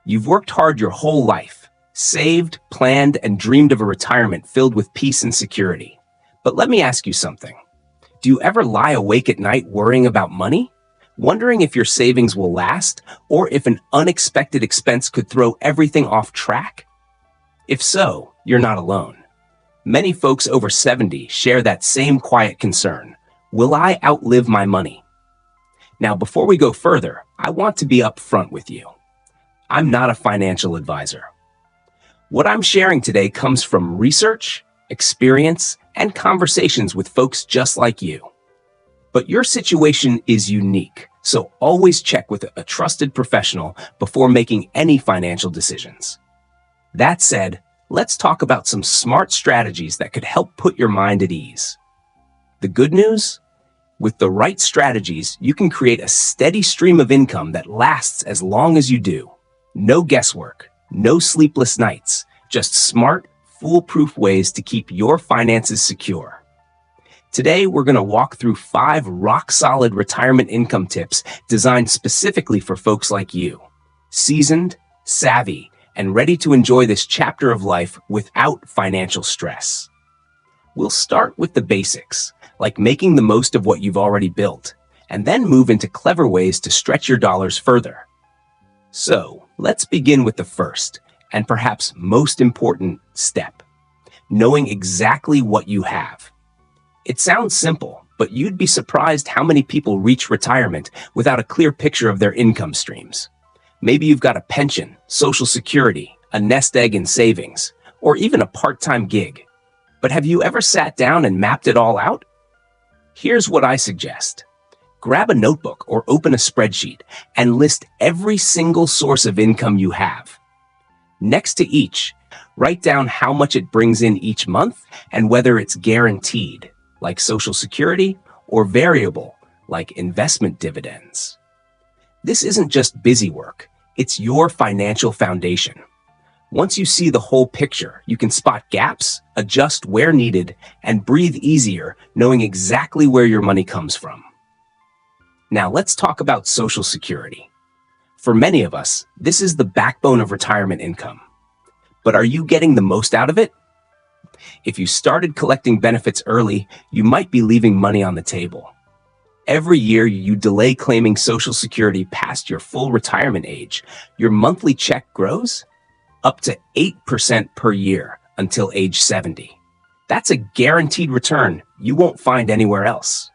You've worked hard your whole life, saved, planned, and dreamed of a retirement filled with peace and security. But let me ask you something. Do you ever lie awake at night worrying about money? Wondering if your savings will last, or if an unexpected expense could throw everything off track? If so, you're not alone. Many folks over 70 share that same quiet concern. Will I outlive my money? Now, before we go further, I want to be upfront with you. I'm not a financial advisor. What I'm sharing today comes from research, experience, and conversations with folks just like you. But your situation is unique, so always check with a trusted professional before making any financial decisions. That said, let's talk about some smart strategies that could help put your mind at ease. The good news? With the right strategies, you can create a steady stream of income that lasts as long as you do. No guesswork, no sleepless nights, just smart, foolproof ways to keep your finances secure. Today, we're going to walk through 5 rock-solid retirement income tips designed specifically for folks like you. Seasoned, savvy, and ready to enjoy this chapter of life without financial stress. We'll start with the basics, like making the most of what you've already built, and then move into clever ways to stretch your dollars further. So, let's begin with the first, and perhaps most important step, knowing exactly what you have. It sounds simple, but you'd be surprised how many people reach retirement without a clear picture of their income streams. Maybe you've got a pension, Social Security, a nest egg in savings, or even a part-time gig. But have you ever sat down and mapped it all out? Here's what I suggest. Grab a notebook or open a spreadsheet and list every single source of income you have. Next to each, write down how much it brings in each month and whether it's guaranteed, like Social Security, or variable, like investment dividends. This isn't just busy work, it's your financial foundation. Once you see the whole picture, you can spot gaps, adjust where needed, and breathe easier knowing exactly where your money comes from. Now let's talk about Social Security. For many of us, this is the backbone of retirement income. But are you getting the most out of it? If you started collecting benefits early, you might be leaving money on the table. Every year you delay claiming Social Security past your full retirement age, your monthly check grows up to 8% per year until age 70. That's a guaranteed return you won't find anywhere else.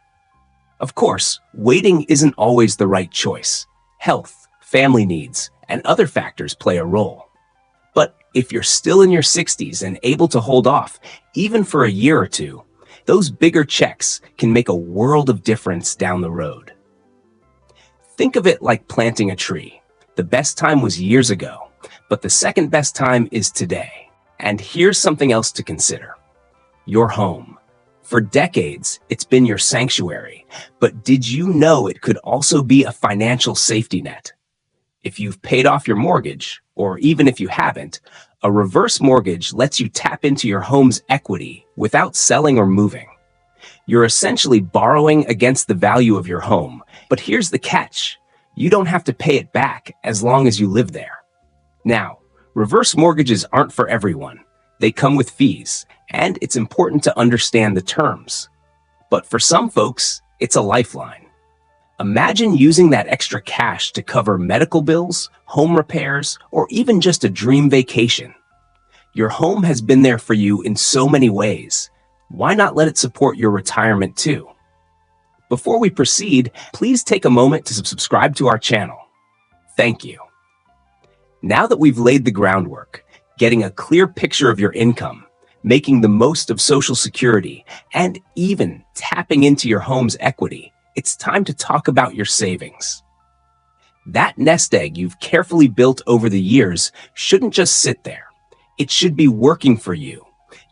Of course, waiting isn't always the right choice. Health, family needs, and other factors play a role. But if you're still in your 60s and able to hold off, even for a year or two, those bigger checks can make a world of difference down the road. Think of it like planting a tree. The best time was years ago, but the second best time is today. And here's something else to consider. Your home. For decades, it's been your sanctuary, but did you know it could also be a financial safety net? If you've paid off your mortgage, or even if you haven't, a reverse mortgage lets you tap into your home's equity without selling or moving. You're essentially borrowing against the value of your home, but here's the catch. You don't have to pay it back as long as you live there. Now, reverse mortgages aren't for everyone. They come with fees, and it's important to understand the terms. But for some folks, it's a lifeline. Imagine using that extra cash to cover medical bills, home repairs, or even just a dream vacation. Your home has been there for you in so many ways. Why not let it support your retirement too? Before we proceed, please take a moment to subscribe to our channel. Thank you. Now that we've laid the groundwork, getting a clear picture of your income, making the most of Social Security, and even tapping into your home's equity, it's time to talk about your savings. That nest egg you've carefully built over the years shouldn't just sit there. It should be working for you,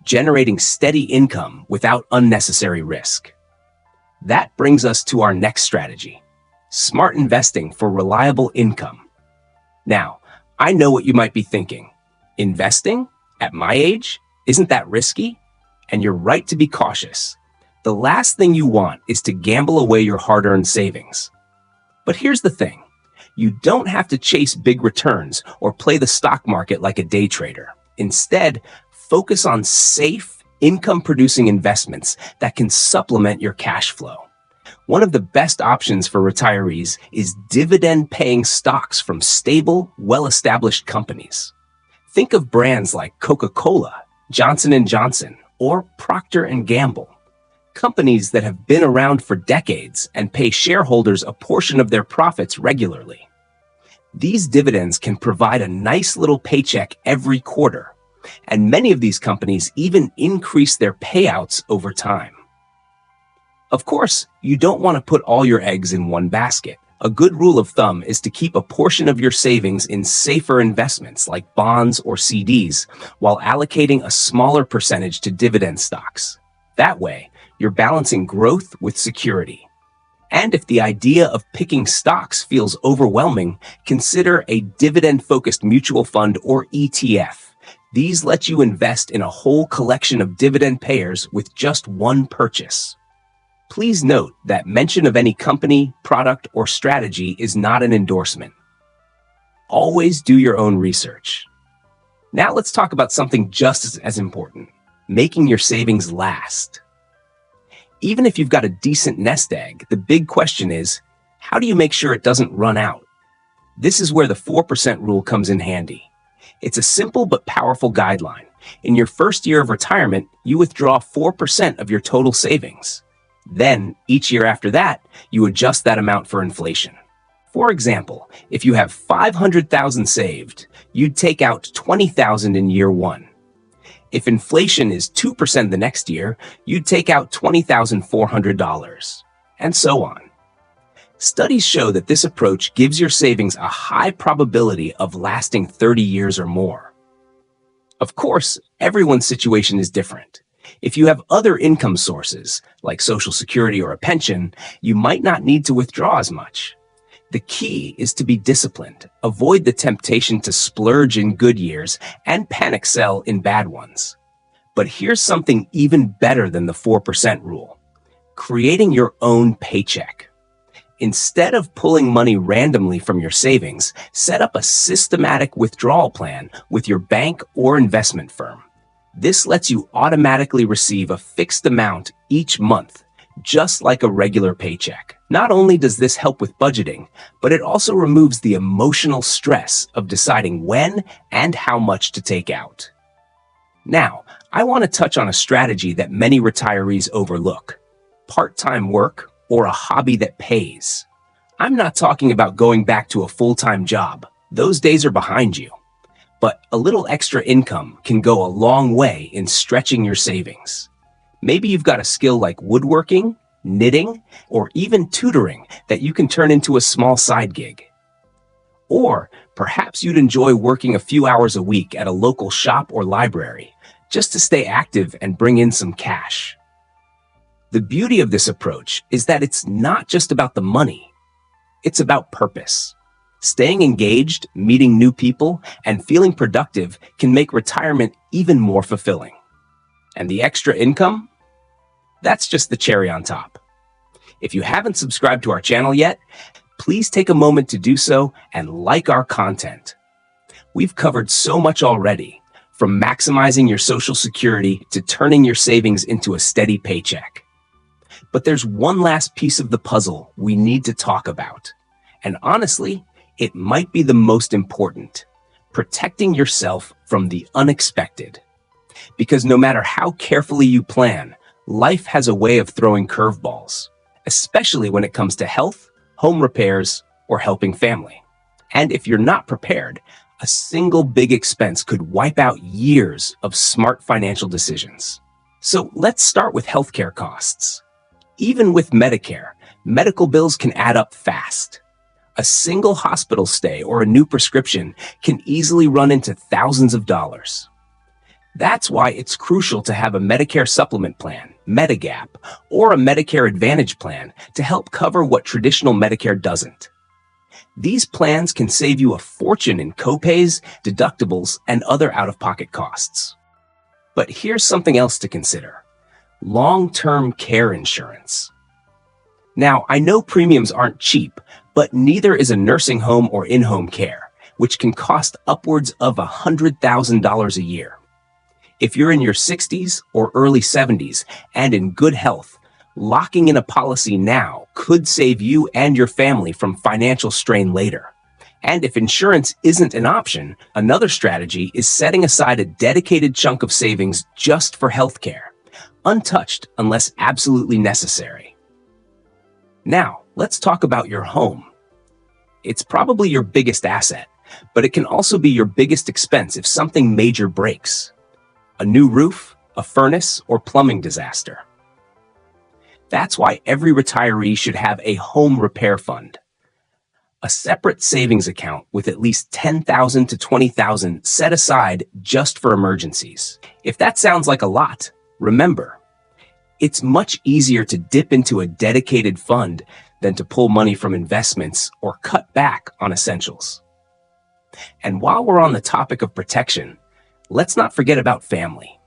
generating steady income without unnecessary risk. That brings us to our next strategy, smart investing for reliable income. Now, I know what you might be thinking. Investing? At my age? Isn't that risky? And you're right to be cautious. The last thing you want is to gamble away your hard-earned savings. But here's the thing. You don't have to chase big returns or play the stock market like a day trader. Instead, focus on safe, income-producing investments that can supplement your cash flow. One of the best options for retirees is dividend-paying stocks from stable, well-established companies. Think of brands like Coca-Cola, Johnson & Johnson, or Procter & Gamble. Companies that have been around for decades and pay shareholders a portion of their profits regularly. These dividends can provide a nice little paycheck every quarter, and many of these companies even increase their payouts over time. Of course, you don't want to put all your eggs in one basket. A good rule of thumb is to keep a portion of your savings in safer investments like bonds or CDs, while allocating a smaller percentage to dividend stocks. That way, you're balancing growth with security. And if the idea of picking stocks feels overwhelming, consider a dividend-focused mutual fund or ETF. These let you invest in a whole collection of dividend payers with just one purchase. Please note that mention of any company, product, or strategy is not an endorsement. Always do your own research. Now let's talk about something just as important: making your savings last. Even if you've got a decent nest egg, the big question is, how do you make sure it doesn't run out? This is where the 4% rule comes in handy. It's a simple but powerful guideline. In your first year of retirement, you withdraw 4% of your total savings. Then, each year after that, you adjust that amount for inflation. For example, if you have $500,000 saved, you'd take out $20,000 in year one. If inflation is 2% the next year, you'd take out $20,400, and so on. Studies show that this approach gives your savings a high probability of lasting 30 years or more. Of course, everyone's situation is different. If you have other income sources, like Social Security or a pension, you might not need to withdraw as much. The key is to be disciplined, avoid the temptation to splurge in good years, and panic sell in bad ones. But here's something even better than the 4% rule: creating your own paycheck. Instead of pulling money randomly from your savings, set up a systematic withdrawal plan with your bank or investment firm. This lets you automatically receive a fixed amount each month, just like a regular paycheck. Not only does this help with budgeting, but it also removes the emotional stress of deciding when and how much to take out. Now, I want to touch on a strategy that many retirees overlook: part-time work or a hobby that pays. I'm not talking about going back to a full-time job. Those days are behind you. But a little extra income can go a long way in stretching your savings. Maybe you've got a skill like woodworking, knitting, or even tutoring that you can turn into a small side gig. Or perhaps you'd enjoy working a few hours a week at a local shop or library, just to stay active and bring in some cash. The beauty of this approach is that it's not just about the money. It's about purpose. Staying engaged, meeting new people, and feeling productive can make retirement even more fulfilling. And the extra income? That's just the cherry on top. If you haven't subscribed to our channel yet, please take a moment to do so and like our content. We've covered so much already, from maximizing your Social Security to turning your savings into a steady paycheck. But there's one last piece of the puzzle we need to talk about. And honestly, it might be the most important: protecting yourself from the unexpected. Because no matter how carefully you plan, life has a way of throwing curveballs, especially when it comes to health, home repairs, or helping family. And if you're not prepared, a single big expense could wipe out years of smart financial decisions. So let's start with healthcare costs. Even with Medicare, medical bills can add up fast. A single hospital stay or a new prescription can easily run into thousands of dollars. That's why it's crucial to have a Medicare supplement plan, Medigap, or a Medicare Advantage plan to help cover what traditional Medicare doesn't. These plans can save you a fortune in copays, deductibles, and other out-of-pocket costs. But here's something else to consider: long-term care insurance. Now, I know premiums aren't cheap, But neither is a nursing home or in-home care, which can cost upwards of $100,000 a year. If you're in your 60s or early 70s and in good health, locking in a policy now could save you and your family from financial strain later. And if insurance isn't an option, another strategy is setting aside a dedicated chunk of savings just for healthcare, untouched unless absolutely necessary. Now, let's talk about your home. It's probably your biggest asset, but it can also be your biggest expense if something major breaks. A new roof, a furnace, or plumbing disaster. That's why every retiree should have a home repair fund. A separate savings account with at least $10,000 to $20,000 set aside just for emergencies. If that sounds like a lot, remember, it's much easier to dip into a dedicated fund than to pull money from investments or cut back on essentials. And while we're on the topic of protection, let's not forget about family.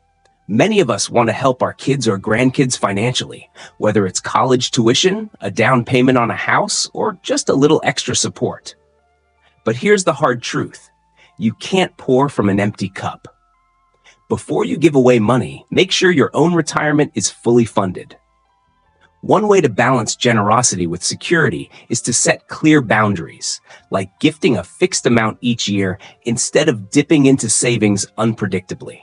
Many of us want to help our kids or grandkids financially, whether it's college tuition, a down payment on a house, or just a little extra support. But here's the hard truth. You can't pour from an empty cup. Before you give away money, make sure your own retirement is fully funded. One way to balance generosity with security is to set clear boundaries, like gifting a fixed amount each year instead of dipping into savings unpredictably.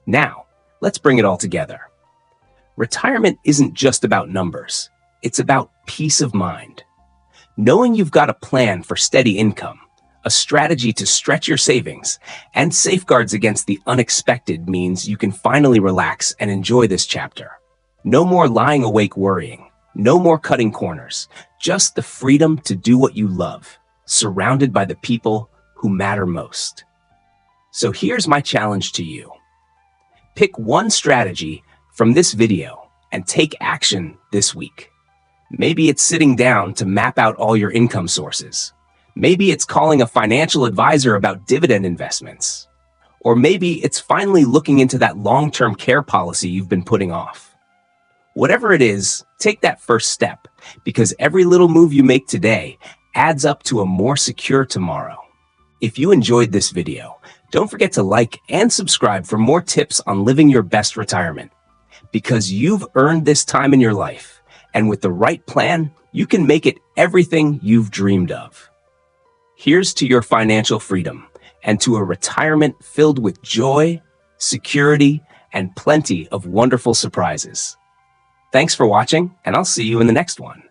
Now, let's bring it all together. Retirement isn't just about numbers. It's about peace of mind. Knowing you've got a plan for steady income, a strategy to stretch your savings, and safeguards against the unexpected means you can finally relax and enjoy this chapter. No more lying awake worrying. No more cutting corners. Just the freedom to do what you love, surrounded by the people who matter most. So here's my challenge to you. Pick one strategy from this video and take action this week. Maybe it's sitting down to map out all your income sources. Maybe it's calling a financial advisor about dividend investments. Or maybe it's finally looking into that long-term care policy you've been putting off. Whatever it is, take that first step, because every little move you make today adds up to a more secure tomorrow. If you enjoyed this video, don't forget to like and subscribe for more tips on living your best retirement. Because you've earned this time in your life, and with the right plan, you can make it everything you've dreamed of. Here's to your financial freedom and to a retirement filled with joy, security, and plenty of wonderful surprises. Thanks for watching, and I'll see you in the next one.